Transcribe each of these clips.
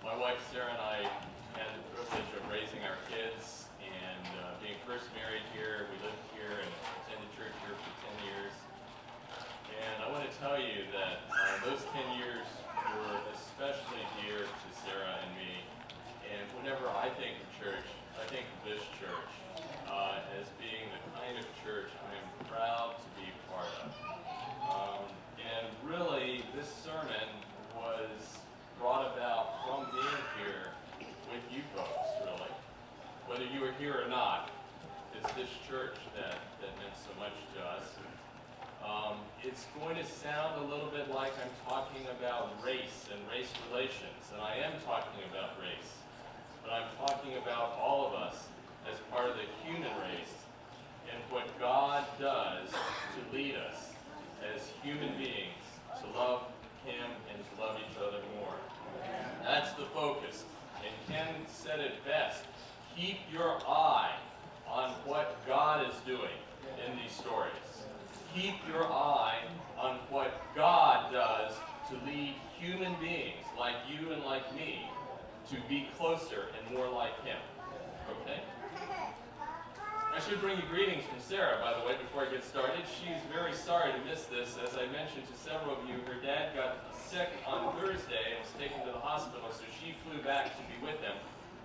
My wife Sarah and I had the privilege of raising our kids and being first married here. We lived here and attended church here for 10 years. And I want to tell you that those 10 years were especially dear to Sarah and me. And whenever I think of church, I think of this church as being the kind of church I am proud to be part of. And really, this sermon was brought about from being here with you folks, really. Whether you were here or not, it's this church that meant so much to us. It's going to sound a little bit like I'm talking about race and race relations, and I am talking about race, but I'm talking about all of us as part of the human race and what God does to lead us as human beings to love Him and to love each other more. That's the focus. And Ken said it best. Keep your eye on what God is doing in these stories. Keep your eye on what God does to lead human beings like you and like me to be closer and more like Him. Okay? I should bring you greetings from Sarah, by the way, before I get started. She's very sorry to miss this. As I mentioned to several of you, her dad got sick on Thursday and was taken to the hospital, so she flew back to be with him.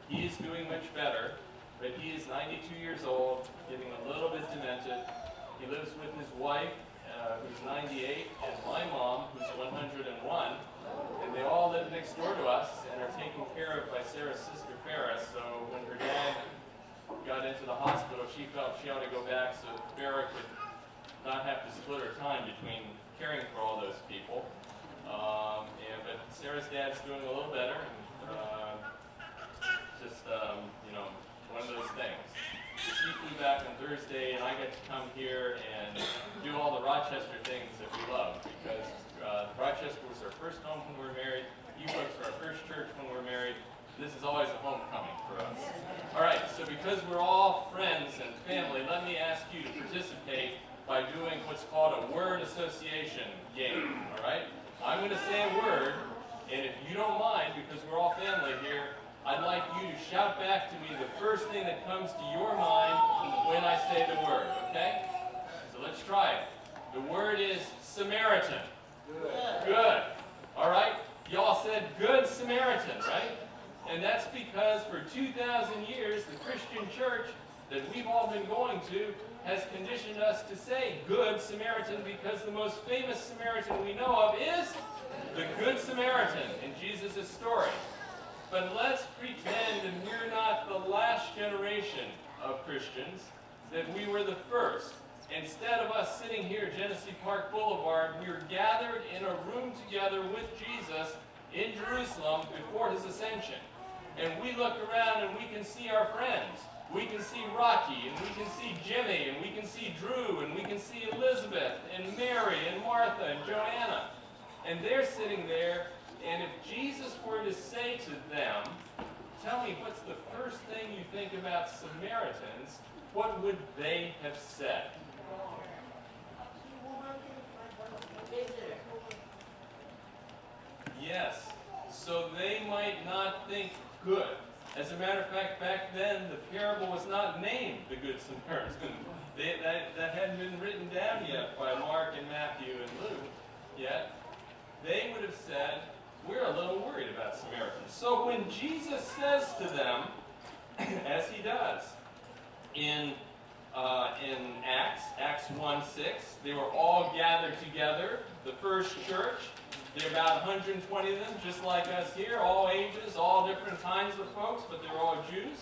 He is doing much better, but he is 92 years old, getting a little bit demented. He lives with his wife, who's 98, and my mom, who's 101, and they all live next door to us and are taken care of by Sarah's sister, Farrah. So when her dad got into the hospital, she felt she ought to go back so Farrah could not have to split her time between caring for all those people. But Sarah's dad's doing a little better, and one of those things. She flew back on Thursday, and I get to come here and do all the Rochester things that we love, because Rochester was our first home when we were married. You folks are our first church when we were married. This is always a homecoming for us. All right, so because we're all friends and family, let me ask you to participate by doing what's called a word association game, all right? I'm going to say a word, and if you don't mind, because we're all family here, I'd like you to shout back to me the first thing that comes to your mind when I say the word, okay? So let's try it. The word is Samaritan. Good. All right, y'all said Good Samaritan, right? And that's because for 2,000 years, the Christian church that we've all been going to has conditioned us to say Good Samaritan, because the most famous Samaritan we know of is the Good Samaritan in Jesus' story. But let's pretend that we're not the last generation of Christians, that we were the first. Instead of us sitting here at Genesee Park Boulevard, we were gathered in a room together with Jesus in Jerusalem before His ascension. And we look around and we can see our friends. We can see Rocky, and we can see Jimmy, and we can see Drew, and we can see Elizabeth, and Mary, and Martha, and Joanna. And they're sitting there, and if Jesus were to say to them, tell me, what's the first thing you think about Samaritans, what would they have said? Yes, so they might not think good. As a matter of fact, back then, the parable was not named the Good Samaritan. That hadn't been written down yet by Mark and Matthew and Luke yet. They would have said, we're a little worried about Samaritans. So when Jesus says to them, as He does in Acts 1:6, they were all gathered together, the first church. There are about 120 of them, just like us here, all ages, all different kinds of folks, but they're all Jews.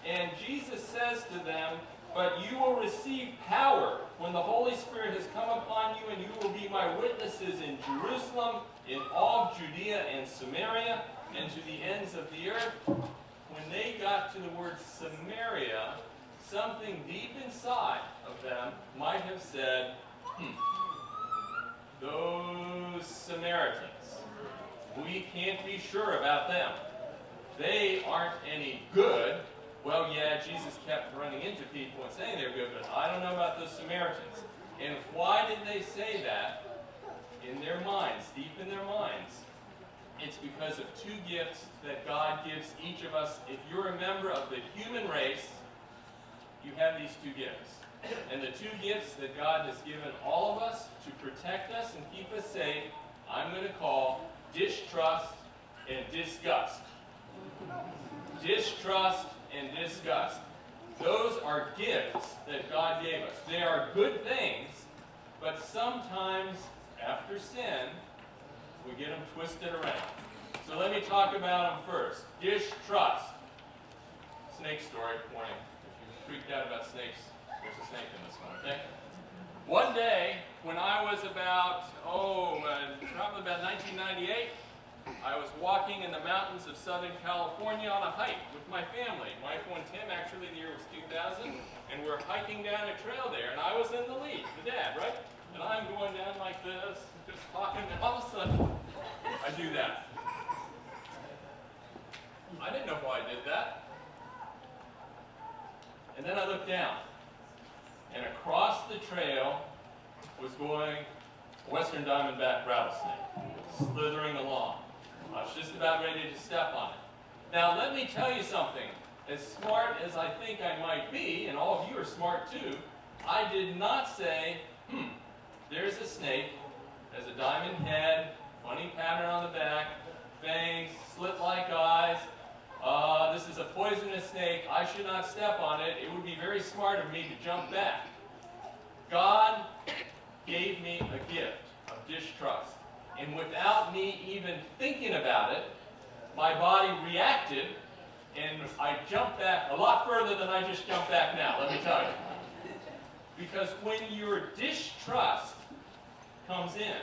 And Jesus says to them, but you will receive power when the Holy Spirit has come upon you, and you will be my witnesses in Jerusalem, in all of Judea and Samaria, and to the ends of the earth. When they got to the word Samaria, something deep inside of them might have said, those Samaritans, we can't be sure about them. They aren't any good. Well, yeah, Jesus kept running into people and saying they're good, but I don't know about those Samaritans. And why did they say that? In their minds, deep in their minds, It's because of two gifts that God gives each of us. If you're a member of the human race, you have these two gifts. And the two gifts that God has given all of us to protect us and keep us safe, I'm going to call distrust and disgust. Distrust and disgust. Those are gifts that God gave us. They are good things, but sometimes after sin, we get them twisted around. So let me talk about them first. Distrust. Snake story morning. If you're freaked out about snakes, there's a snake in this one, okay? One day, when I was about, probably about 1998, I was walking in the mountains of Southern California on a hike with my family. Michael and Tim, actually the year was 2000, and we're hiking down a trail there, and I was in the lead, the dad, right? And I'm going down like this, just talking, and all of a sudden, I do that. I didn't know why I did that. And then I looked down, and across the trail was going a western diamondback rattlesnake, slithering along. I was just about ready to step on it. Now let me tell you something. As smart as I think I might be, and all of you are smart too, I did not say, there's a snake, has a diamond head, funny pattern on the back, fangs, slit-like eyes. This is a poisonous snake. I should not step on it. It would be very smart of me to jump back. God gave me a gift of distrust. And without me even thinking about it, my body reacted, and I jumped back a lot further than I just jumped back now, let me tell you. Because when your distrust comes in,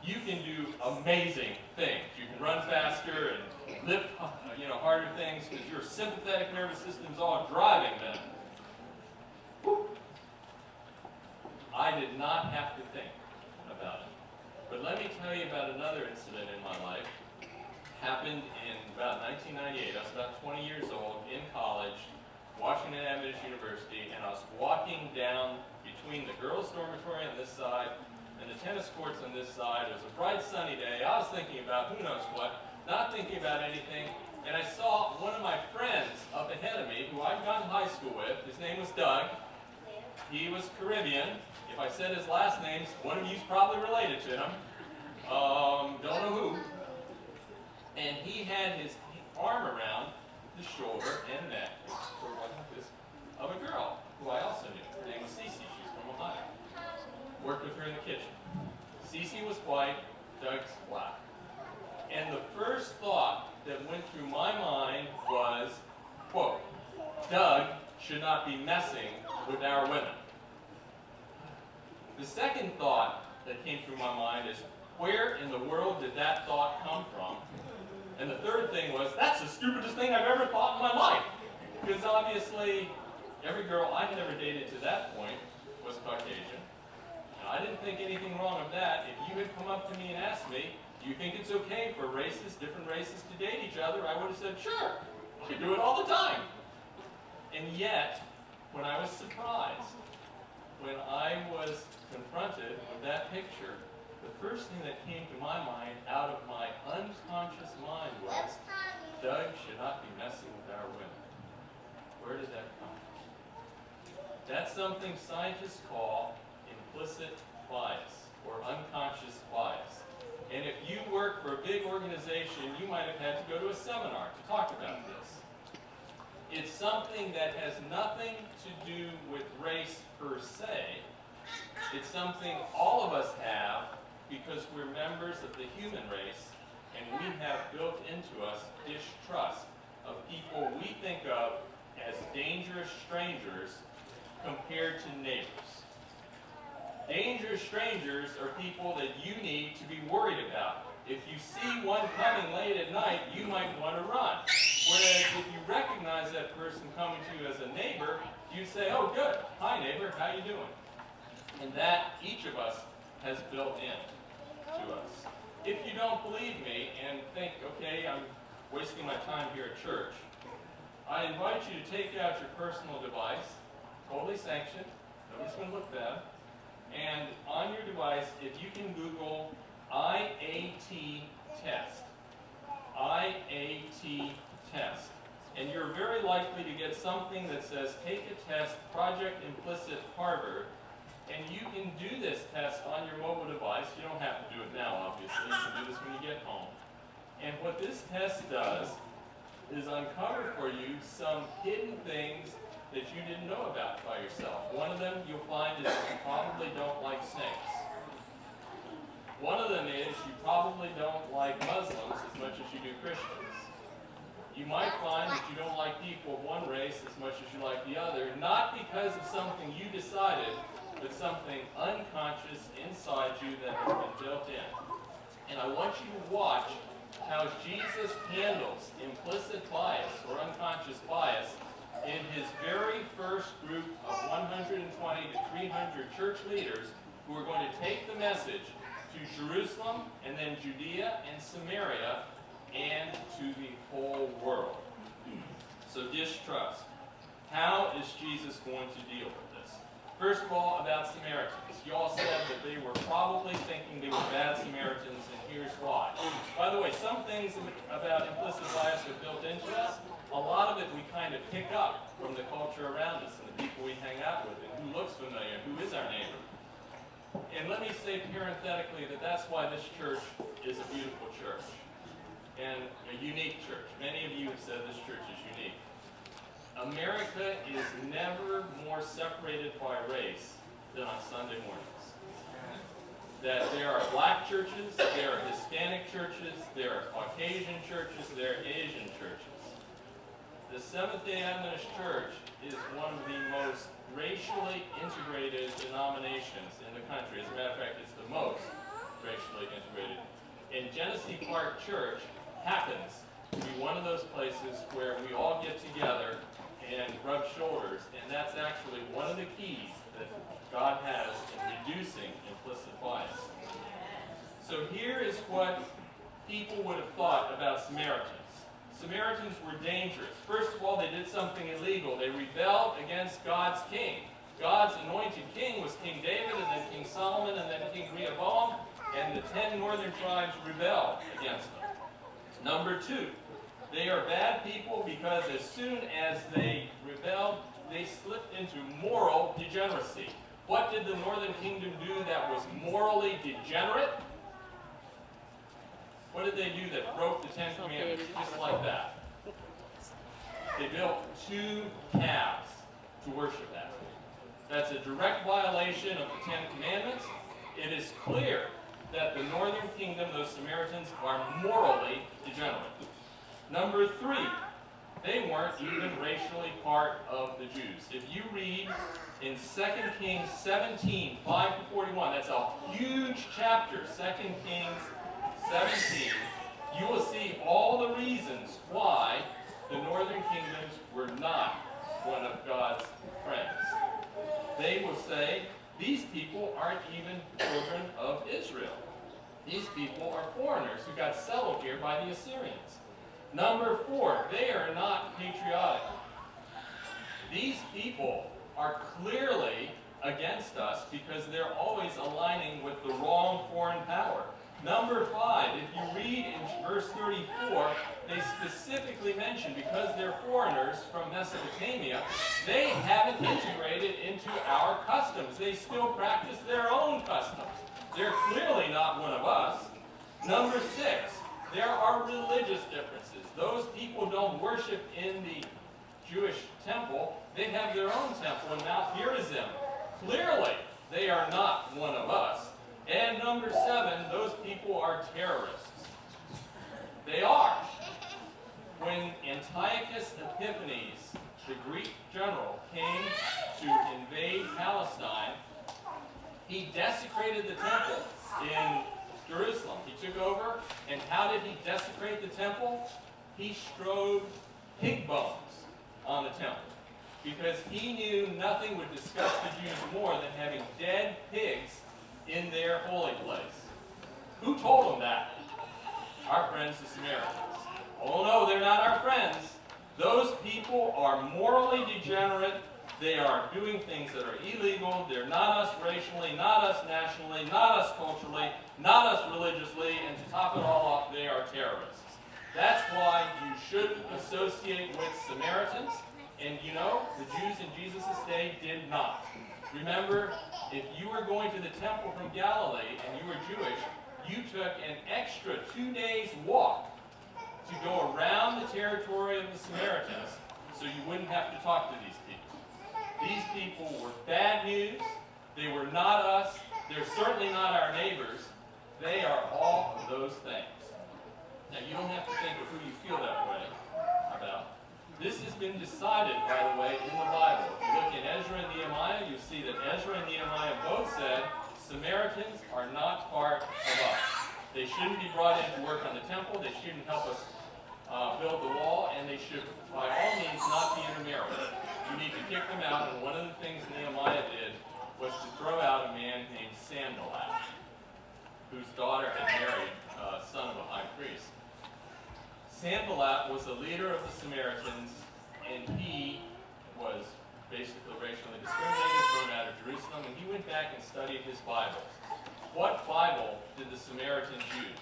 you can do amazing things. You can run faster and lift harder things because your sympathetic nervous system is all driving them. Whew. I did not have to think about it. But let me tell you about another incident in my life. Happened in about 1998. I was about 20 years old in college, Washington Adventist University, and I was walking down between the girls' dormitory on this side and the tennis courts on this side. It was a bright sunny day. I was thinking about who knows what, not thinking about anything, and I saw one of my friends up ahead of me who I'd gone to high school with. His name was Doug. He was Caribbean. If I said his last names, one of you's probably related to him. Don't know who. And he had his arm around the shoulder and neck, sort of like this, of a girl who I also knew. Her name was Cece. She's from Ohio. Worked with her in the kitchen. Cece was white, Doug's black. And the first thought that went through my mind was, quote, Doug should not be messing with our women. The second thought that came through my mind is, where in the world did that thought come from? And the third thing was, that's the stupidest thing I've ever thought in my life. Because obviously, every girl I had ever dated to that point was Caucasian. And I didn't think anything wrong of that. If you had come up to me and asked me, do you think it's okay for different races to date each other? I would have said, sure, I do it all the time. And yet, when I was surprised, when I was confronted with that picture, the first thing that came to my mind, out of my unconscious mind, was, Doug should not be messing with our women. Where did that come from? That's something scientists call implicit bias, or unconscious bias. And if you work for a big organization, you might have had to go to a seminar to talk about this. It's something that has nothing to do with race per se. It's something all of us have because we're members of the human race, and we have built into us distrust of people we think of as dangerous strangers compared to neighbors. Dangerous strangers are people that you need to be worried about. If you see one coming late at night, you might want to run. Whereas if you recognize that person coming to you as a neighbor, you say, oh good, hi neighbor, how you doing? And that each of us has built in to us. If you don't believe me and think, okay, I'm wasting my time here at church, I invite you to take out your personal device, totally sanctioned, nobody's going to look bad, and on your device, if you can Google IAT test, IAT test. And you're very likely to get something that says, take a test, Project Implicit Harvard, and you can do this test on your mobile device. You don't have to do it now, obviously. You can do this when you get home. And what this test does is uncover for you some hidden things that you didn't know about by yourself. One of them you'll find is that you probably don't like snakes. One of them is you probably don't like Muslims as much as you do Christians. You might find that you don't like people of one race as much as you like the other, not because of something you decided, but something unconscious inside you that has been built in. And I want you to watch how Jesus handles implicit bias or unconscious bias in his very first group of 120 to 300 church leaders who are going to take the message to Jerusalem and then Judea and Samaria and to the whole world. So distrust. How is Jesus going to deal with this? First of all, about Samaritans. You all said that they were probably thinking they were bad Samaritans, and here's why. By the way, some things about implicit bias are built into us. A lot of it we kind of pick up from the culture around us and the people we hang out with and who looks familiar, who is our neighbor. And let me say parenthetically that that's why this church is a beautiful church and a unique church. Many of you have said this church is unique. America is never more separated by race than on Sunday mornings. That there are black churches, there are Hispanic churches, there are Caucasian churches, there are Asian churches. The Seventh-day Adventist Church is one of the most racially integrated denominations in the country. As a matter of fact, it's the most racially integrated. And Genesee Park Church happens to be one of those places where we all get together and rub shoulders, and that's actually one of the keys that God has in reducing implicit bias. So here is what people would have thought about Samaritans. Samaritans were dangerous. First of all, they did something illegal. They rebelled against God's king. God's anointed king was King David, and then King Solomon, and then King Rehoboam, and the 10 northern tribes rebelled against them. Number two, they are bad people because as soon as they rebelled, they slipped into moral degeneracy. What did the northern kingdom do that was morally degenerate? What did they do that broke the 10 Commandments just like that? They built 2 calves to worship at. That's a direct violation of the 10 Commandments. It is clear that the northern kingdom, those Samaritans, are morally degenerate. Number 3, they weren't even racially part of the Jews. If you read in 2 Kings 17, 5-41, that's a huge chapter, 2 Kings 17, you will see all the reasons why the northern kingdoms were not one of God's friends. They will say, these people aren't even children of Israel. These people are foreigners who got settled here by the Assyrians. Number 4, they are not patriotic. These people are clearly against us because they're always aligning with the wrong foreign power. Number 5, if you read in verse 34, they specifically mention because they're foreigners from Mesopotamia, they haven't integrated into our customs. They still practice their own customs. They're clearly not one of us. Number 6, there are religious differences. Those people don't worship in the Jewish temple. They have their own temple in Mount Gerizim. Clearly, they are not one of us. And number 7, those people are terrorists. They are. When Antiochus Epiphanes, the Greek general, came to invade Palestine, he desecrated the temple in Jerusalem. He took over, and how did he desecrate the temple? He strode pig bones on the temple because he knew nothing would disgust the Jews more than having dead pigs in their holy place. Who told them that? Our friends, the Samaritans. Oh no, they're not our friends. Those people are morally degenerate. They are doing things that are illegal. They're not us racially, not us nationally, not us culturally, not us religiously, and to top it all off, they are terrorists. That's why you shouldn't associate with Samaritans. And you know, the Jews in Jesus' day did not. Remember, if you were going to the temple from Galilee and you were Jewish, you took an extra 2 days walk to go around the territory of the Samaritans so you wouldn't have to talk to these people. These people were bad news. They were not us. They're certainly not our neighbors. They are all of those things. Now, you don't have to think of who you feel that way about. This has been decided, by the way, in the Bible. If you look in Ezra and Nehemiah, you see that Ezra and Nehemiah both said, Samaritans are not part of us. They shouldn't be brought in to work on the temple. They shouldn't help us build the wall, and they should, by all means, not be intermarried. You need to kick them out, and one of the things Nehemiah did was to throw out a man named Sanballat, whose daughter had married a son of a high priest. Sanballat was the leader of the Samaritans, and he was basically racially discriminated, thrown out of Jerusalem, and he went back and studied his Bible. What Bible did the Samaritans use?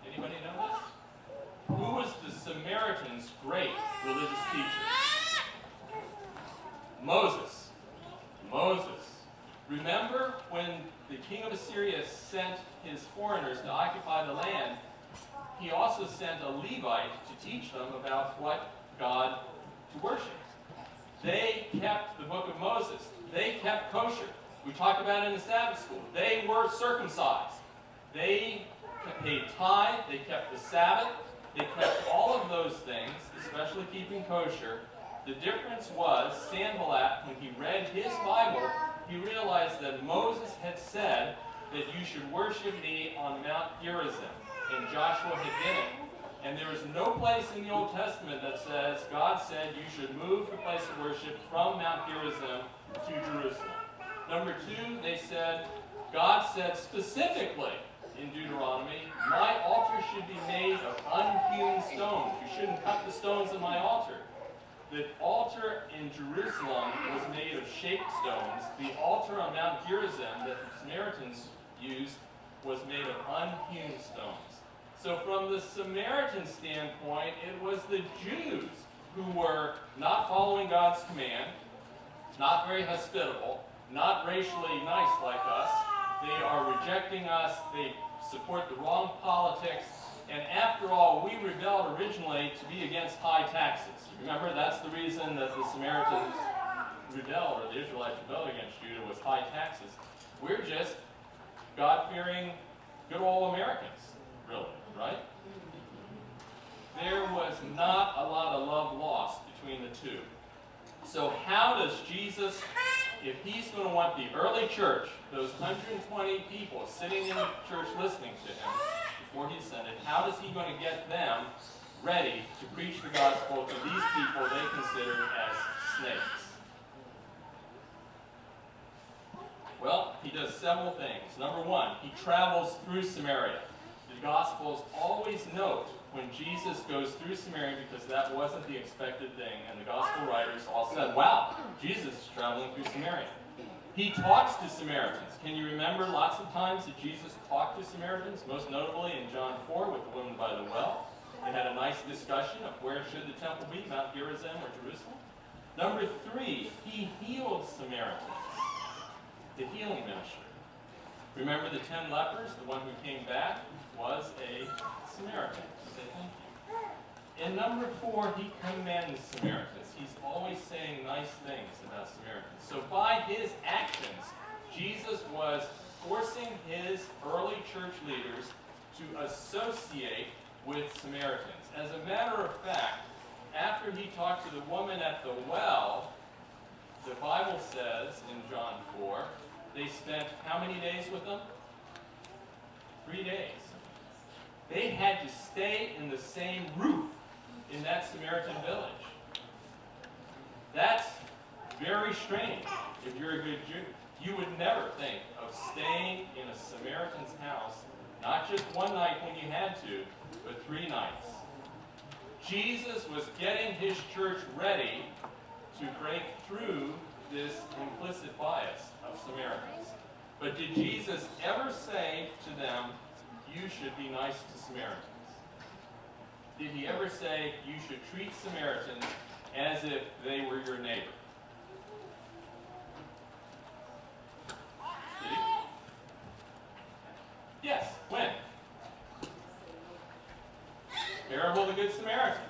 Anybody know this? Who was the Samaritans' great religious teacher? Moses. Moses. Remember when the king of Assyria sent his foreigners to occupy the land, he also sent a Levite to teach them about what God to worship. They kept the book of Moses. They kept kosher. We talked about it in the Sabbath school. They were circumcised. They paid tithe. They kept the Sabbath. They kept all of those things, especially keeping kosher. The difference was, Sanballat, when he read his Bible, he realized that Moses had said that you should worship me on Mount Gerizim, and Joshua had did it. And there is no place in the Old Testament that says God said you should move the place of worship from Mount Gerizim to Jerusalem. Number two, they said, God said specifically in Deuteronomy, my altar should be made of unhewn stones. You shouldn't cut the stones in my altar. The altar in Jerusalem was made of shaped stones. The altar on Mount Gerizim that the Samaritans used was made of unhewn stones. So from the Samaritan standpoint, it was the Jews who were not following God's command, not very hospitable, not racially nice like us. They are rejecting us. They support the wrong politics. And after all, we rebelled originally to be against high taxes. Remember, that's the reason that the Samaritans rebelled, or the Israelites rebelled against Judah, was high taxes. We're just God-fearing, good old Americans, really, right? There was not a lot of love lost between the two. So how does Jesus, if he's going to want the early church, those 120 people sitting in the church listening to him before he ascended, how is he going to get them ready to preach the gospel to these people they considered as snakes? Well, he does several things. Number one, he travels through Samaria. The Gospels always note when Jesus goes through Samaria because that wasn't the expected thing, and the Gospel writers all said, wow, Jesus is traveling through Samaria. He talks to Samaritans. Can you remember lots of times that Jesus talked to Samaritans, most notably in John 4 with the woman by the well? They had a nice discussion of where should the temple be, Mount Gerizim or Jerusalem. Number three, he healed Samaritans. The healing ministry. Remember the 10 lepers? The one who came back was a Samaritan. Say thank you. And number four, he commends Samaritans. He's always saying nice things about Samaritans. So by his actions, Jesus was forcing his early church leaders to associate with Samaritans. As a matter of fact, after he talked to the woman at the well, the Bible says in John 4, they spent how many days with them? 3 days. They had to stay in the same roof in that Samaritan village. That's very strange if you're a good Jew. You would never think of staying in a Samaritan's house, not just one night when you had to, but 3 nights. Jesus was getting his church ready to break through this implicit bias of Samaritans. But did Jesus ever say to them, you should be nice to Samaritans? did he ever say you should treat Samaritans as if they were your neighbor? Did he? Yes. When? Parable of the Good Samaritan.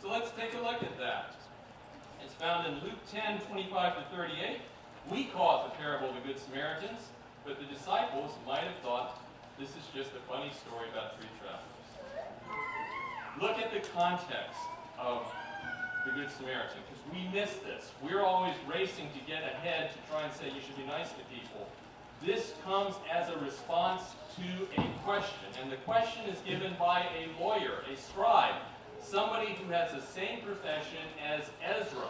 So let's take a look at that. It's found in Luke 10, 25 to 38. We call it the parable of the Good Samaritans, but the disciples might have thought this is just a funny story about three travelers. Look at the context of the Good Samaritan, because we miss this. We're always racing to get ahead to try and say you should be nice to people. This comes as a response to a question, and the question is given by a lawyer, a scribe, somebody who has the same profession as Ezra.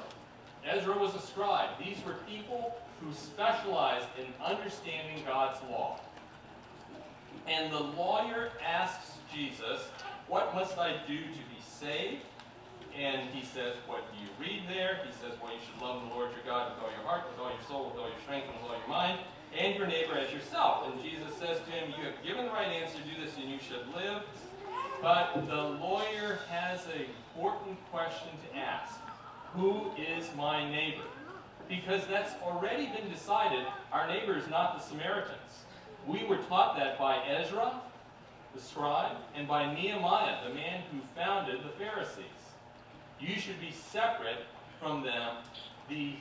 Ezra was a scribe. These were people who specialized in understanding God's law. And the lawyer asks Jesus, what must I do to be saved? And he says, what do you read there? He says, well, you should love the Lord your God with all your heart, with all your soul, with all your strength, and with all your mind, and your neighbor as yourself. And Jesus says to him, you have given the right answer, do this and you should live. But the lawyer has an important question to ask. Who is my neighbor? Because that's already been decided. Our neighbor is not the Samaritans. We were taught that by Ezra, the scribe, and by Nehemiah, the man who founded the Pharisees. You should be separate from them. The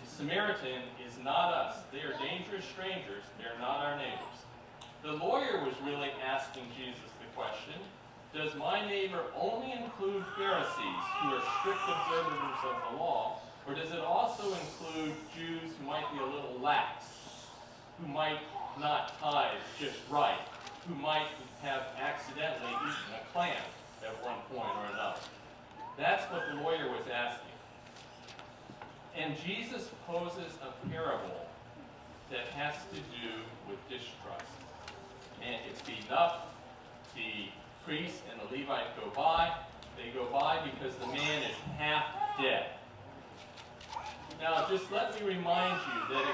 Samaritan is not us. They are dangerous strangers. They're not our neighbors. The lawyer was really asking Jesus the question, does my neighbor only include Pharisees who are strict observers of the law, or does it also include Jews who might be a little lax, who might not tithe just right, who might have accidentally eaten a clam at one point or another? That's what the lawyer was asking. And Jesus poses a parable that has to do with distrust. And it's beaten up. The priest and the Levite go by. They go by because the man is half dead. Now, just let me remind you that,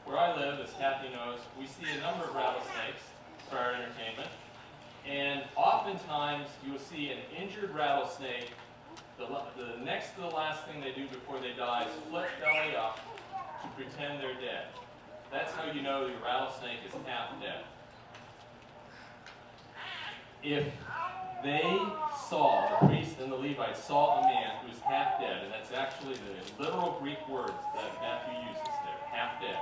where I live, as Kathy knows, we see a number of rattlesnakes for our entertainment. And oftentimes, you'll see an injured rattlesnake. The next to the last thing they do before they die is flip belly up to pretend they're dead. That's how you know your rattlesnake is half dead. If the priest and the Levite saw a man who's half dead, and that's actually the literal Greek words that Matthew uses there, half dead,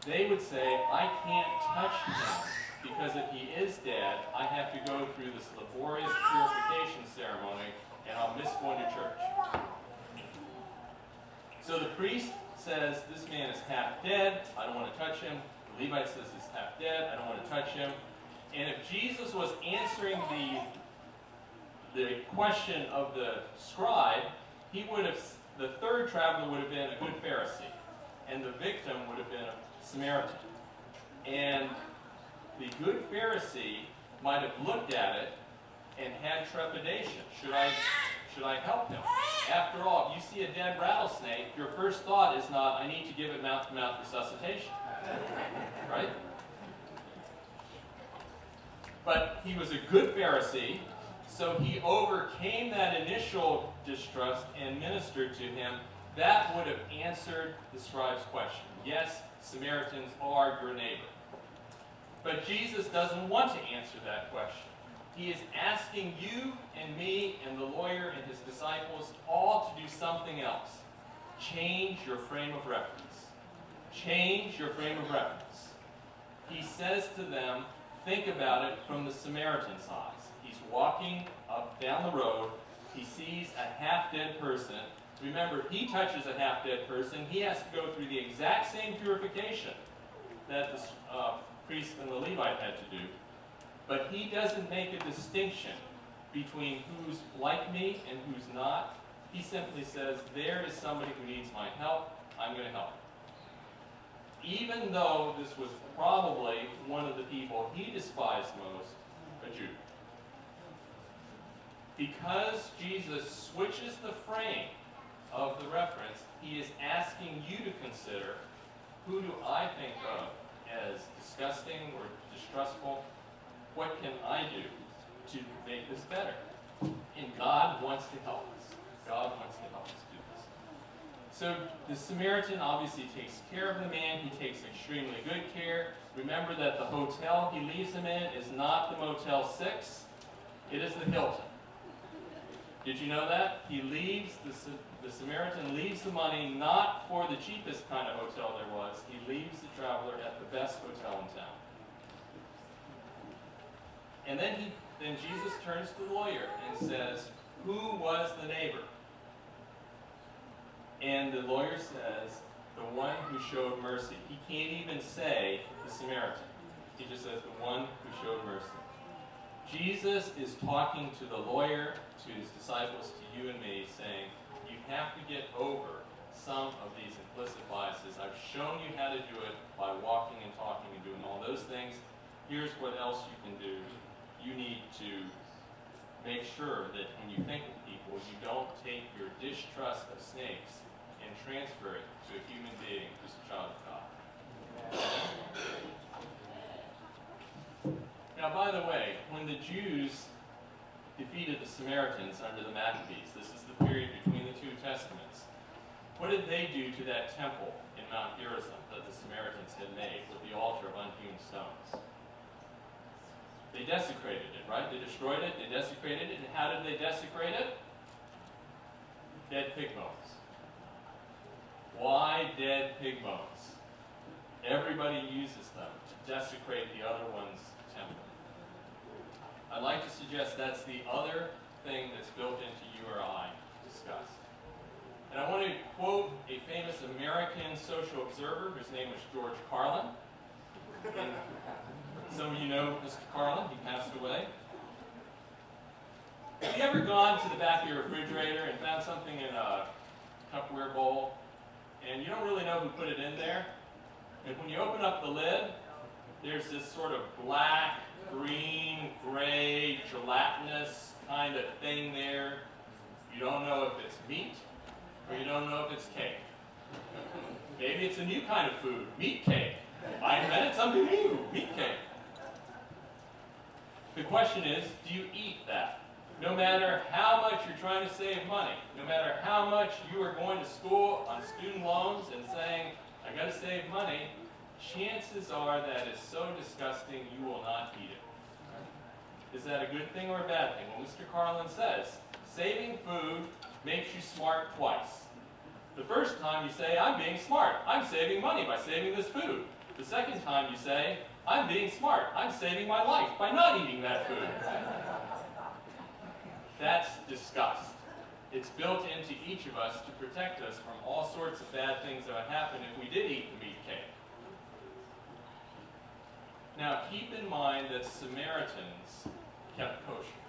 they would say, I can't touch him, because if he is dead, I have to go through this laborious purification ceremony, and I'll miss going to church. So the priest says, this man is half dead, I don't want to touch him. The Levite says he's half dead, I don't want to touch him. And if Jesus was answering the question of the scribe, the third traveler would have been a good Pharisee, and the victim would have been a Samaritan. And the good Pharisee might have looked at it and had trepidation. Should I help him? After all, if you see a dead rattlesnake, your first thought is not, I need to give it mouth-to-mouth resuscitation. Right? But he was a good Pharisee, so he overcame that initial distrust and ministered to him. That would have answered the scribe's question. Yes, Samaritans are your neighbor. But Jesus doesn't want to answer that question. He is asking you and me and the lawyer and his disciples all to do something else. Change your frame of reference. Change your frame of reference. He says to them, think about it from the Samaritan's eyes. He's walking up down the road. He sees a half-dead person. Remember, he touches a half-dead person. He has to go through the exact same purification that the priest and the Levite had to do. But he doesn't make a distinction between who's like me and who's not. He simply says, there is somebody who needs my help. I'm going to help. Even though this was probably one of the people he despised most, a Jew. Because Jesus switches the frame of the reference, he is asking you to consider, who do I think of as disgusting or distrustful? What can I do to make this better. And God wants to help us. God wants to help us do this. So the Samaritan obviously takes care of the man. He takes extremely good care. Remember that the hotel he leaves him in is not the Motel 6. It is the Hilton. Did you know that? He leaves, the Samaritan leaves the money not for the cheapest kind of hotel there was. He leaves the traveler at the best hotel in town. And then Jesus turns to the lawyer and says, who was the neighbor? And the lawyer says, the one who showed mercy. He can't even say the Samaritan. He just says the one who showed mercy. Jesus is talking to the lawyer, to his disciples, to you and me, saying, you have to get over some of these implicit biases. I've shown you how to do it by walking and talking and doing all those things. Here's what else you can do. You need to make sure that when you think of people, you don't take your distrust of snakes and transfer it to a human being who's a child of God. Now, by the way, when the Jews defeated the Samaritans under the Maccabees, this is the period between the two testaments, what did they do to that temple in Mount Gerizim that the Samaritans had made with the altar of unhewn stones? They desecrated it, right? They destroyed it, they desecrated it, and how did they desecrate it? Dead pig bones. Why dead pig bones? Everybody uses them to desecrate the other one's temple. I'd like to suggest that's the other thing that's built into you or I discuss. And I want to quote a famous American social observer whose name was George Carlin. And some of you know Mr. Carlin. He passed away. Have you ever gone to the back of your refrigerator and found something in a Tupperware bowl, and you don't really know who put it in there? And when you open up the lid, there's this sort of black, green, gray, gelatinous kind of thing there. You don't know if it's meat, or you don't know if it's cake. Maybe it's a new kind of food, meat cake. I invented something new, meat cake. The question is, do you eat that? No matter how much you're trying to save money, no matter how much you are going to school on student loans and saying, I got to save money, chances are that it's so disgusting you will not eat it. Is that a good thing or a bad thing? Well, Mr. Carlin says, saving food makes you smart twice. The first time you say, I'm being smart. I'm saving money by saving this food. The second time you say, I'm being smart. I'm saving my life by not eating that food. That's disgust. It's built into each of us to protect us from all sorts of bad things that would happen if we did eat the meat cake. Now, keep in mind that Samaritans kept kosher.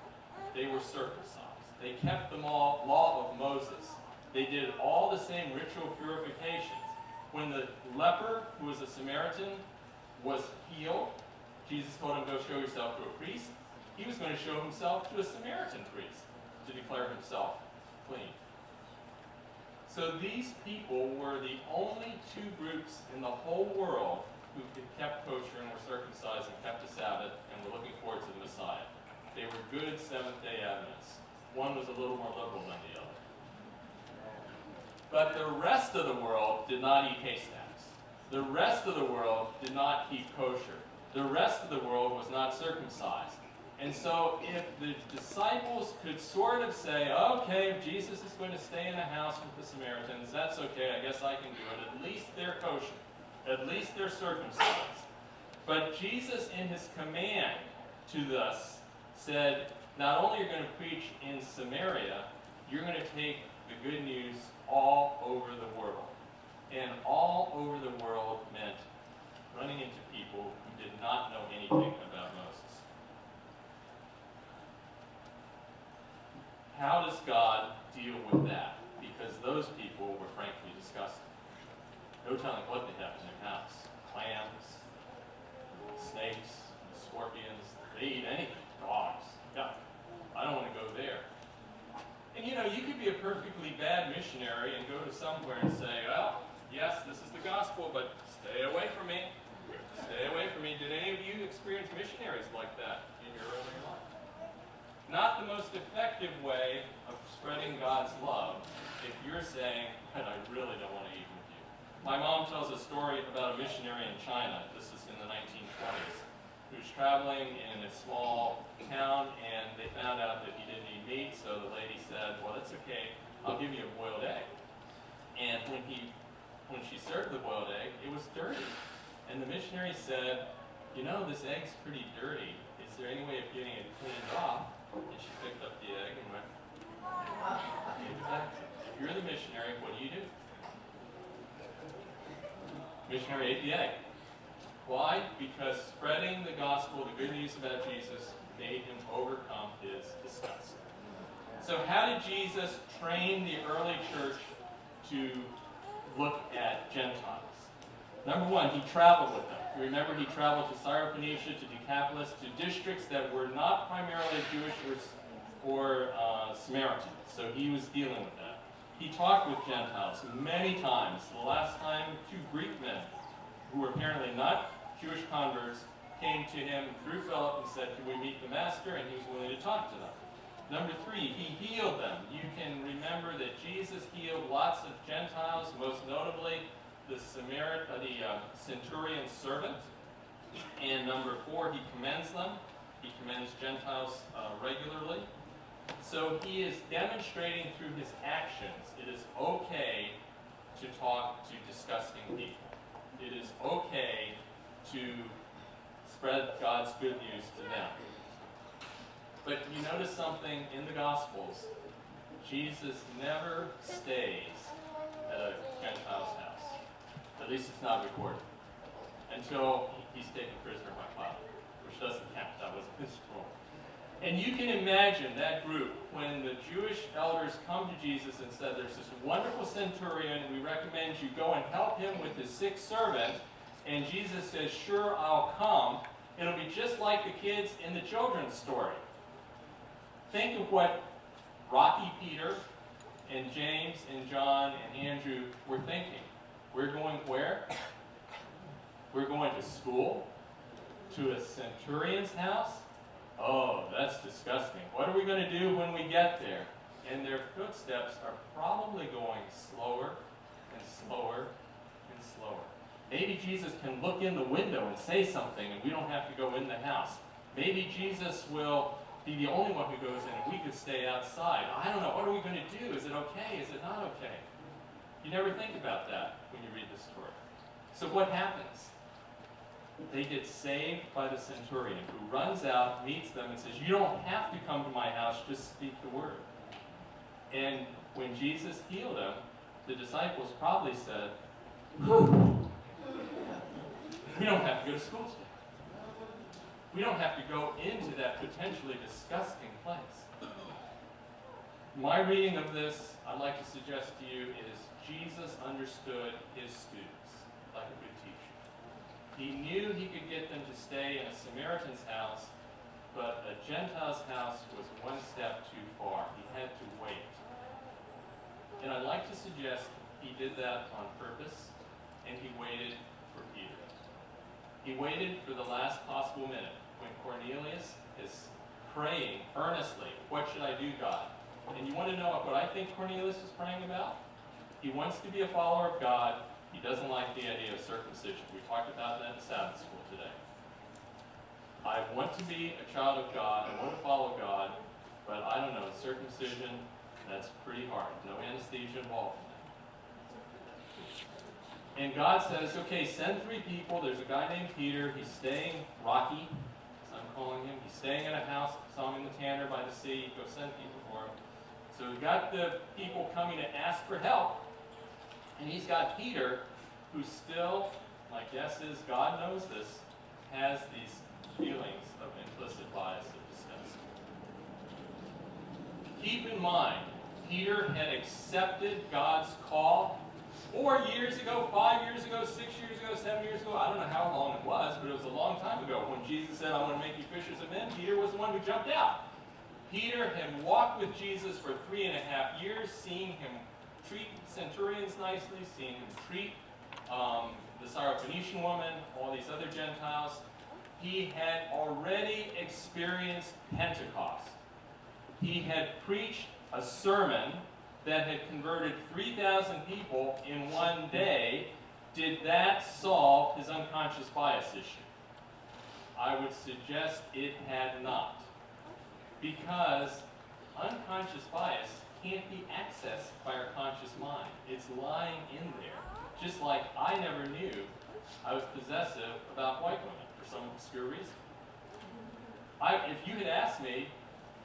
They were circumcised. They kept the law of Moses. They did all the same ritual purifications. When the leper, who was a Samaritan, was healed, Jesus told him, go show yourself to a priest. He was going to show himself to a Samaritan priest to declare himself clean. So these people were the only two groups in the whole world who kept kosher and were circumcised and kept the Sabbath and were looking forward to the Messiah. They were good Seventh-day Adventists. One was a little more liberal than the other. But the rest of the world did not eat haystacks. The rest of the world did not keep kosher. The rest of the world was not circumcised. And so if the disciples could sort of say, okay, if Jesus is going to stay in the house with the Samaritans, that's okay, I guess I can do it. At least they're kosher. At least they're circumcised. But Jesus, in his command to us, said, not only are you going to preach in Samaria, you're going to take the good news all over the world. And all over the world meant running into people who did not know anything about Moses. How does God deal with that? Because those people were frankly disgusting. No telling what they have in their house. Clams, snakes, scorpions, they eat anything. Dogs. Yeah, I don't want to go there. And you know, you could be a perfectly bad missionary and go to somewhere and say, well, yes, this is the gospel, but stay away from me. Stay away from me. Did any of you experience missionaries like that in your early life? saying, but I really don't want to eat with you. My mom tells a story about a missionary in China. This is in the 1920s. Who was traveling in a small town, and they found out that he didn't eat meat, so the lady said, well, that's okay, I'll give you a boiled egg. And when she served the boiled egg, it was dirty. And the missionary said, you know, this egg's pretty dirty. Is there any way of getting it cleaned off? And she picked up the egg and went, if you're the missionary, what do? Missionary ate the egg. Why? Because spreading the gospel, the good news about Jesus, made him overcome his disgust. So how did Jesus train the early church to look at Gentiles? Number one, he traveled with them. Remember, he traveled to Syrophoenicia, to Decapolis, to districts that were not primarily Jewish or Samaritans. So he was dealing with that. He talked with Gentiles many times. The last time, 2 Greek men, who were apparently not Jewish converts, came to him through Philip and said, can we meet the master? And he was willing to talk to them. Number 3, he healed them. You can remember that Jesus healed lots of Gentiles, most notably the centurion's servant. And number 4, he commends them. He commends Gentiles regularly. So he is demonstrating through his actions it is okay to talk to disgusting people. It is okay to spread God's good news to them. But you notice something in the Gospels. Jesus never stays at a Gentile's house. At least it's not recorded. Until he's taken prisoner by Pilate, which doesn't count. That wasn't his role. And you can imagine that group when the Jewish elders come to Jesus and said, there's this wonderful centurion, we recommend you go and help him with his sick servant. And Jesus says, sure, I'll come. It'll be just like the kids in the children's story. Think of what Rocky Peter and James and John and Andrew were thinking. We're going where? We're going to school? To a centurion's house? Oh, that's disgusting. What are we going to do when we get there? And their footsteps are probably going slower and slower and slower. Maybe Jesus can look in the window and say something and we don't have to go in the house. Maybe Jesus will be the only one who goes in and we could stay outside. I don't know. What are we going to do? Is it okay? Is it not okay? You never think about that when you read the story. So what happens? They get saved by the centurion who runs out, meets them, and says, you don't have to come to my house, just speak the word. And when Jesus healed him, the disciples probably said, whew, we don't have to go to school today. We don't have to go into that potentially disgusting place. My reading of this, I'd like to suggest to you, is Jesus understood his students like a good teacher. He knew he could get them to stay in a Samaritan's house, but a Gentile's house was one step too far. He had to wait. And I'd like to suggest he did that on purpose, and he waited for Peter. He waited for the last possible minute when Cornelius is praying earnestly, what should I do, God? And you want to know what I think Cornelius was praying about? He wants to be a follower of God. He doesn't like the idea of circumcision. We talked about that in Sabbath school today. I want to be a child of God. I want to follow God. But I don't know, circumcision, that's pretty hard. No anesthesia involved in that. And God says, okay, send 3 people. There's a guy named Peter. He's staying, Rocky, as I'm calling him. He's staying in a house. Saw him in the Tanner by the sea. Go send people for him. So we've got the people coming to ask for help. And he's got Peter, who still, my guess is God knows this, has these feelings of implicit bias of disgust. Keep in mind, Peter had accepted God's call 4 years ago, 5 years ago, 6 years ago, 7 years ago. I don't know how long it was, but it was a long time ago. When Jesus said, I want to make you fishers of men, Peter was the one who jumped out. Peter had walked with Jesus for 3.5 years, seeing him treat centurions nicely, seeing him treat the Syrophoenician woman, all these other Gentiles. He had already experienced Pentecost. He had preached a sermon that had converted 3,000 people in one day, did that solve his unconscious bias issue? I would suggest it had not. Because unconscious bias can't be accessed by our conscious mind. It's lying in there. Just like I never knew I was possessive about white women for some obscure reason. If you had asked me,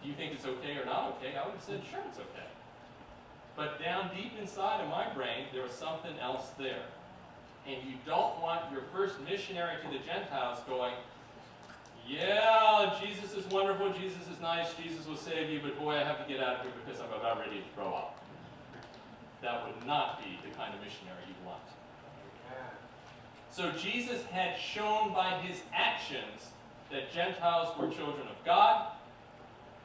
do you think it's okay or not okay, I would have said, sure, it's okay. But down deep inside of my brain, there was something else there. And you don't want your first missionary to the Gentiles going, yeah, Jesus is wonderful, Jesus is nice, Jesus will save you, but boy, I have to get out of here because I'm about ready to grow up. That would not be the kind of missionary you want. So Jesus had shown by his actions that Gentiles were children of God.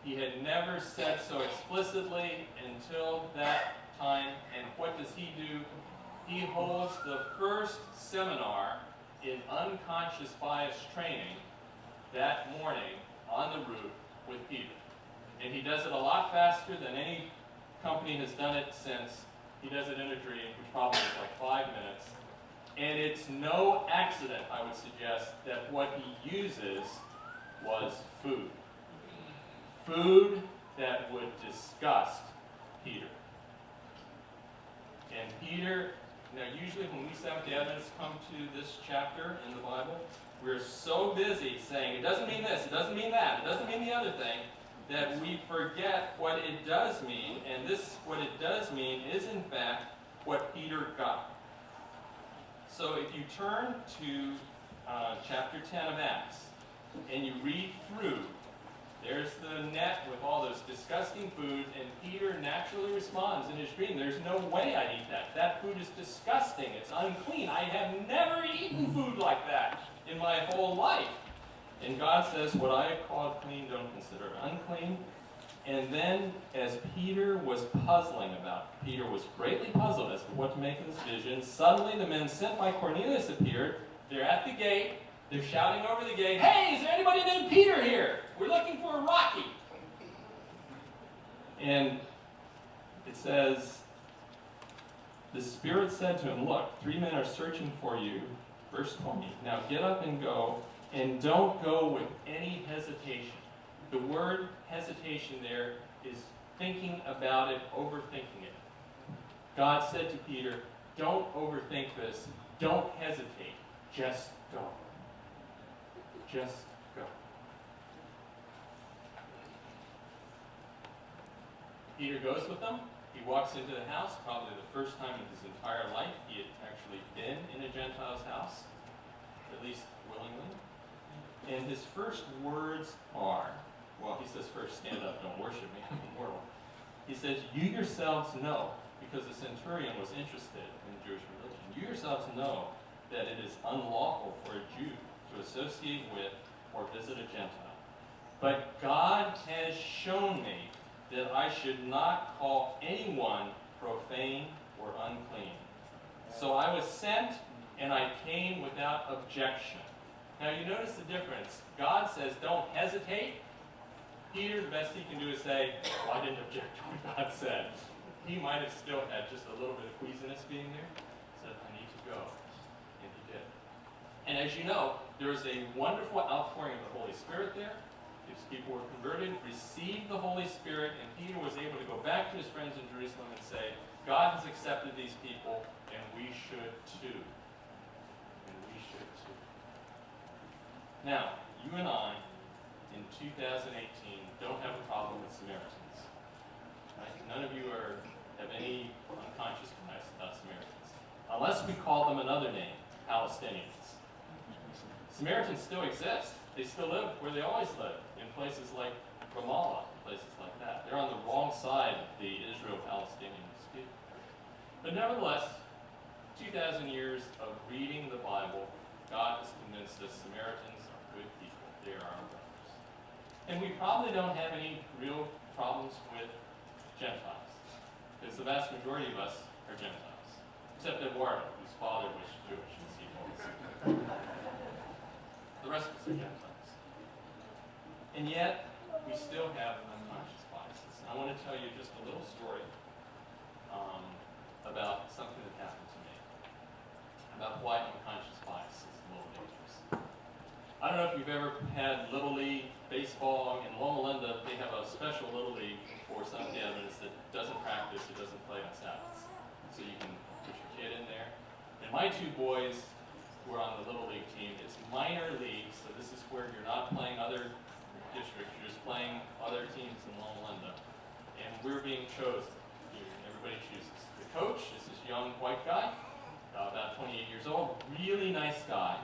He had never said so explicitly until that time. And what does he do? He holds the first seminar in unconscious bias training that morning on the route with Peter. And he does it a lot faster than any company has done it since. He does it in a dream, which probably is like 5 minutes. And it's no accident, I would suggest, that what he uses was food. Food that would disgust Peter. And Peter, now usually when we Seventh-day Adventists come to this chapter in the Bible, we're so busy saying, it doesn't mean this, it doesn't mean that, it doesn't mean the other thing, that we forget what it does mean. And this, what it does mean, is in fact what Peter got. So if you turn to chapter 10 of Acts, and you read through, there's the net with all those disgusting foods, and Peter naturally responds in his dream, there's no way I'd eat that. That food is disgusting. It's unclean. I have never eaten food like that in my whole life. And God says, what I have called clean, don't consider unclean. And then, as Peter was puzzling about, Peter was greatly puzzled as to what to make of this vision, suddenly the men sent by Cornelius appeared. They're at the gate. They're shouting over the gate, hey, is there anybody named Peter here? We're looking for a Rocky. And it says, the Spirit said to him, look, 3 men are searching for you. Verse 20. Now get up and go, and don't go with any hesitation. The word hesitation there is thinking about it, overthinking it. God said to Peter, don't overthink this. Don't hesitate. Just go. Just go. Peter goes with them. He walks into the house, probably the first time in his entire life he had actually been in a Gentile's house, at least willingly. And his first words are, well, he says first, stand up, don't worship me, I'm immortal. He says, you yourselves know, because the centurion was interested in Jewish religion, you yourselves know that it is unlawful for a Jew to associate with or visit a Gentile. But God has shown me that I should not call anyone profane or unclean. So I was sent, and I came without objection. Now you notice the difference. God says, don't hesitate. Peter, the best he can do is say, well, I didn't object to what God said. He might have still had just a little bit of queasiness being there. He said, I need to go. And he did. And as you know, there was a wonderful outpouring of the Holy Spirit there. These people were converted, received the Holy Spirit, and Peter was able to go back to his friends in Jerusalem and say, God has accepted these people, and we should too. And we should too. Now, you and I, in 2018, don't have a problem with Samaritans. Right? None of you have any unconscious bias about Samaritans. Unless we call them another name, Palestinians. Samaritans still exist. They still live where they always lived, in places like Ramallah, places like that. They're on the wrong side of the Israel-Palestinian dispute. But nevertheless, 2,000 years of reading the Bible, God has convinced us Samaritans are good people. They are our brothers. And we probably don't have any real problems with Gentiles, because the vast majority of us are Gentiles, except Eduardo, whose father was Jewish, as he told us. The rest of us are Gentiles. And yet, we still have unconscious biases. I want to tell you just a little story about something that happened to me, about why unconscious bias is a little dangerous. I don't know if you've ever had Little League baseball. In Loma Linda, they have a special Little League for Seventh Day Adventists that doesn't practice, it doesn't play on Sabbaths. So you can put your kid in there. And my two boys were on the Little League team. It's minor league, so this is where you're not playing other districts, you're just playing other teams in Loma Linda. And we're being chosen. Everybody chooses. The coach is this young white guy, about 28 years old, really nice guy.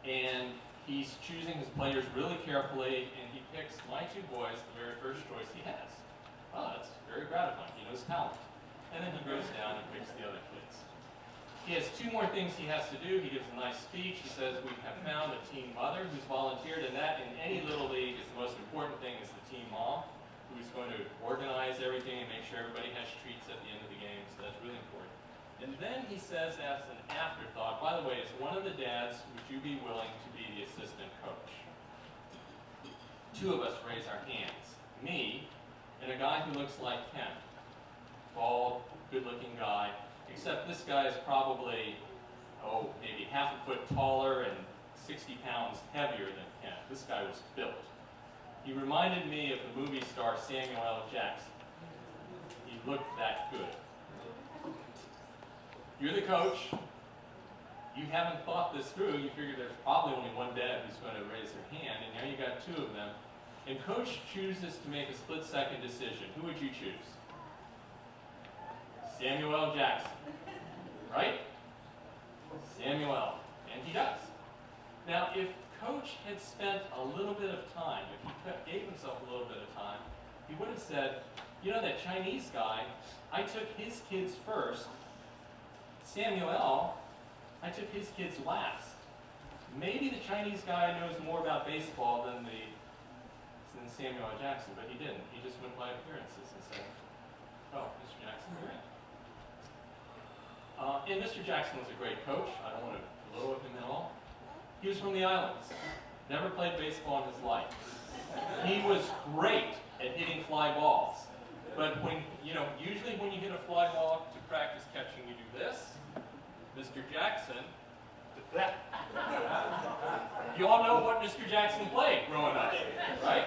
And he's choosing his players really carefully, and he picks my two boys the very first choice he has. Oh, that's very gratifying. He knows talent. And then he goes down and picks the other kids. He has two more things he has to do. He gives a nice speech. He says, we have found a team mother who's volunteered, and that in any Little League is the most important thing, is the team mom, who's going to organize everything and make sure everybody has treats at the end of the game, so that's really important. And then he says, as an afterthought, by the way, as one of the dads, would you be willing to be the assistant coach? Two of us raise our hands. Me, and a guy who looks like Ken. Bald, good-looking guy, except this guy is probably, maybe half a foot taller and 60 pounds heavier than Ken. This guy was built. He reminded me of the movie star Samuel L. Jackson. He looked that good. You're the coach. You haven't thought this through. You figure there's probably only one dad who's going to raise their hand, and now you got two of them. And coach chooses to make a split-second decision. Who would you choose? Samuel L. Jackson, right? Samuel, and he does. Now, if coach had spent a little bit of time, if he gave himself a little bit of time, he would have said, you know, that Chinese guy, I took his kids first. Samuel, I took his kids last. Maybe the Chinese guy knows more about baseball than Samuel L. Jackson, but he didn't. He just went by appearances and said, oh, Mr. Jackson, you're in. And Mr. Jackson was a great coach. I don't want to belittle him at all. He was from the islands. Never played baseball in his life. He was great at hitting fly balls. But usually when you hit a fly ball to practice catching, you do this. Mr. Jackson, that. You all know what Mr. Jackson played growing up, right?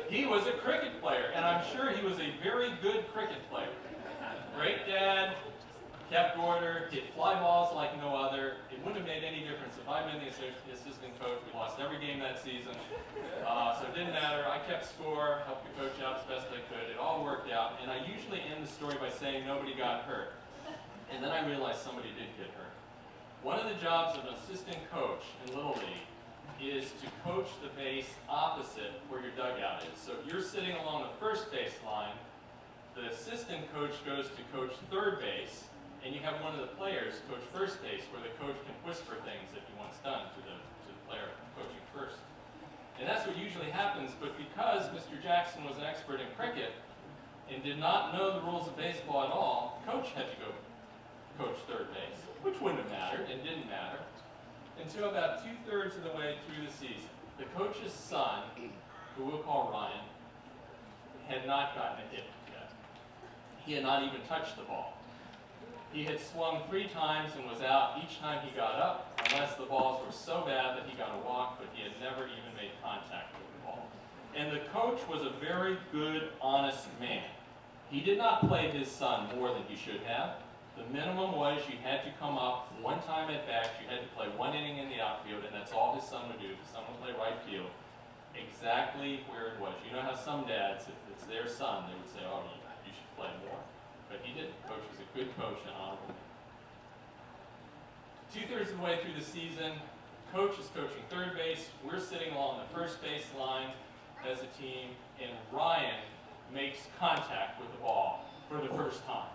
He was a cricket player, and I'm sure he was a very good cricket player. Great dad, kept order, hit fly balls like no other. It wouldn't have made any difference if I'd been the assistant coach. We lost every game that season, so it didn't matter. I kept score, helped the coach out as best I could. It all worked out, and I usually end the story by saying nobody got hurt. And then I realized somebody did get hurt. One of the jobs of an assistant coach in Little League is to coach the base opposite where your dugout is. So if you're sitting along the first base line, the assistant coach goes to coach third base, and you have one of the players coach first base, where the coach can whisper things that he wants done to the player coaching first. And that's what usually happens, but because Mr. Jackson was an expert in cricket and did not know the rules of baseball at all, coach had to go coach third base, which wouldn't have mattered and didn't matter until about 2/3 of the way through the season. The coach's son, who we'll call Ryan, had not gotten a hit yet. He had not even touched the ball. He had swung 3 times and was out each time he got up, unless the balls were so bad that he got a walk, but he had never even made contact with the ball. And the coach was a very good, honest man. He did not play his son more than he should have. The minimum was you had to come up one time at bat, you had to play 1 inning in the outfield, and that's all his son would do. His son would play right field, exactly where it was. You know how some dads, if it's their son, they would say, oh, you should play more. But he didn't. Coach was a good coach and honorable man. 2/3 of the way through the season, coach is coaching third base. We're sitting along the first base line as a team, and Ryan makes contact with the ball for the first time.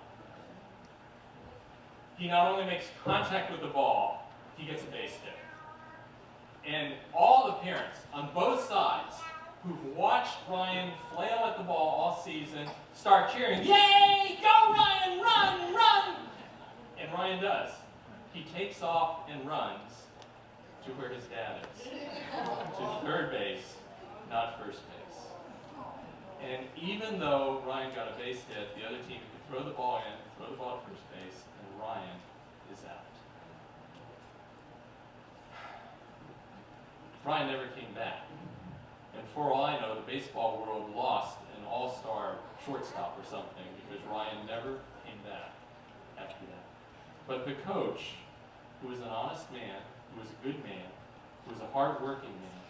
He not only makes contact with the ball, he gets a base hit. And all the parents on both sides who've watched Ryan flail at the ball all season start cheering, "Yay! Go Ryan! Run! Run!" And Ryan does. He takes off and runs to where his dad is, to third base, not first base. And even though Ryan got a base hit, the other team could throw the ball in, throw the ball to first base, and Ryan is out. Ryan never came back. And for all I know, the baseball world lost an all-star shortstop or something because Ryan never came back after that. But the coach, who was an honest man, who was a good man, who was a hard-working man,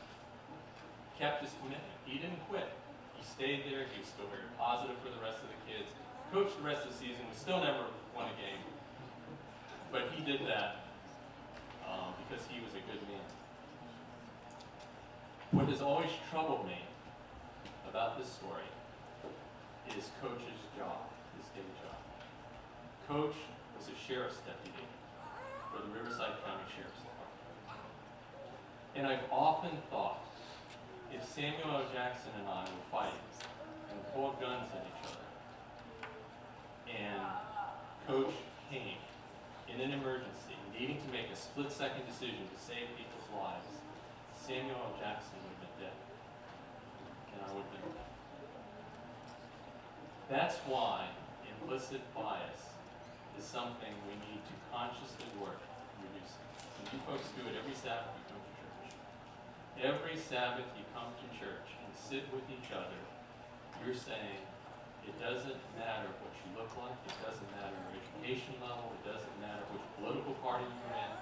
kept his commitment. He didn't quit. He stayed there. He was still very positive for the rest of the kids. Coached the rest of the season. We still never won a game. But he did that because he was a good man. What has always troubled me about this story is Coach's job, his day job. Coach was a sheriff's deputy for the Riverside County Sheriff's Department. And I've often thought, if Samuel L. Jackson and I were fighting and pulled guns at each other, and Coach came in an emergency, needing to make a split-second decision to save people's lives, Samuel L. Jackson would have been dead, and I would have been dead. That's why implicit bias is something we need to consciously work reducing. And you folks do it every Sabbath you come to church. Every Sabbath you come to church and sit with each other, you're saying, it doesn't matter what you look like, it doesn't matter your education level, it doesn't matter which political party you're in,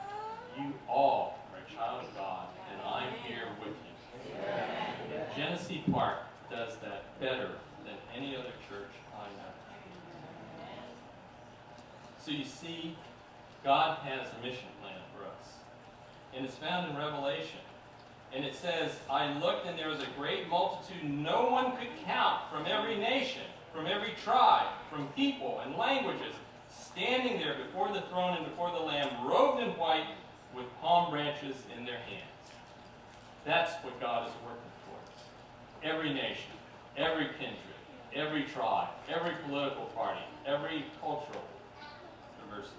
you all are a child of God, and I'm here with you. Genesee Park does that better than any other church I know. So you see, God has a mission plan for us. And it's found in Revelation. And it says, I looked and there was a great multitude no one could count, from every nation, from every tribe, from people and languages, standing there before the throne and before the Lamb, robed in white, with palm branches in their hands. That's what God is working towards. Every nation, every kindred, every tribe, every political party, every cultural diversity.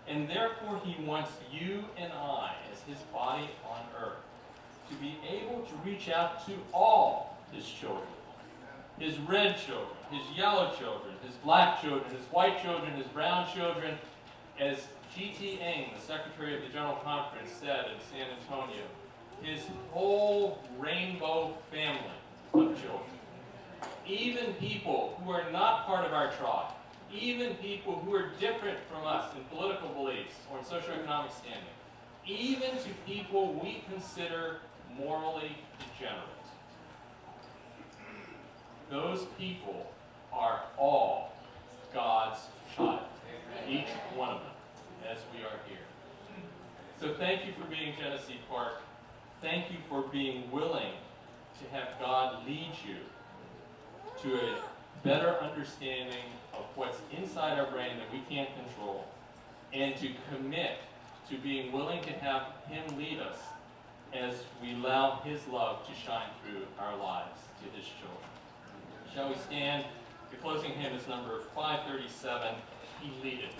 And therefore he wants you and I, as his body on earth, to be able to reach out to all his children. His red children, his yellow children, his black children, his white children, his brown children. As G.T. Ng, the Secretary of the General Conference, said in San Antonio, his whole rainbow family of children. Even people who are not part of our tribe, even people who are different from us in political beliefs or in socioeconomic standing, even to people we consider morally degenerate. Those people are all God's child, each one of them, as we are here. So thank you for being Genesee Park. Thank you for being willing to have God lead you to a better understanding of what's inside our brain that we can't control, and to commit to being willing to have him lead us as we allow his love to shine through our lives to his children. Shall we stand? The closing hymn is number 537, He Leadeth.